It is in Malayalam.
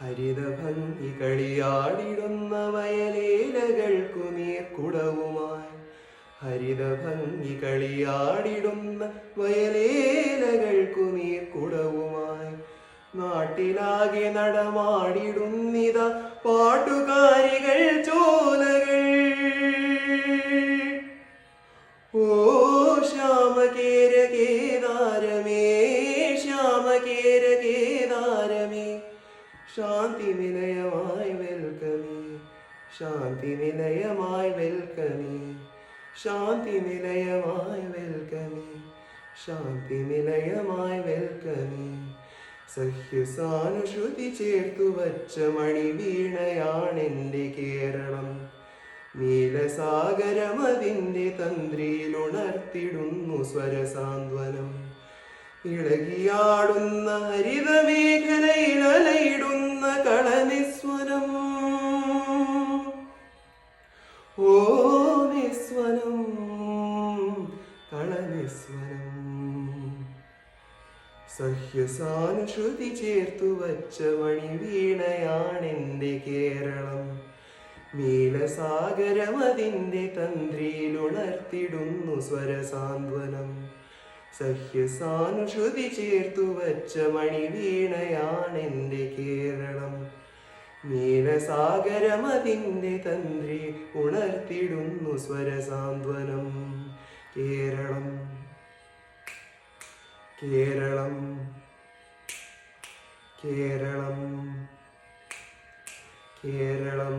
ഹരിതഭംഗി കളിയാടിടുന്ന വയലേലകൾക്കു നീർക്കുടവുമായി. ഹരിതഭംഗി കളിയാടിടുന്ന വയലേലകൾക്കു നീർക്കുടവുമായി. നാട്ടിലാകെ നടമാടിടുന്നിത പാട്ടുകാരികൾ ചോലകൾ. ഓ ശ്യാമകേര കേദാരമേ, ശ്യാമകേര കേദാരമേ, ശാന്തി നിലയമായി വെൽക്കമേ, ശാന്തി നിലയമായി വെൽക്കമേ, ശാന്തി നിലയമായി വെൽക്കമേ, ശാന്തി നിലയമായി വെൽക്കമേ. സഹ്യസാനുശ്രുതി ചേർത്തു വച്ച മണിവീണയാണെൻ്റെ കേരളം. നീലസാഗരമതിൻ്റെ തന്ത്രിയിലുണർത്തിടുന്നു സ്വരസാന്ത്വനം. ഇളകിയാടുന്ന ഹരിതമേഖലയിൽ അലയിടുന്ന കളനിസ്വനം. ഓ നിസ്വനം, കളനിസ്വനം. സഹ്യസാനുശ്രുതി ചേർത്തു വച്ച മണിവീണയാണെൻ്റെ കേരളം. നീലസാഗരമതിൻ്റെ തന്ത്രിയിലുണർത്തിടുന്നു സ്വരസാന്ത്വനം. സഹ്യസാനുശ്രുതി ചേർത്തു വച്ച മണിവീണയാണെൻ്റെ കേരളം. നീലസാഗരമതിൻ്റെ തന്ത്രി ഉണർത്തിടുന്നു സ്വരസാന്ത്വനം. കേരളം, കേരളം, കേരളം, കേരളം.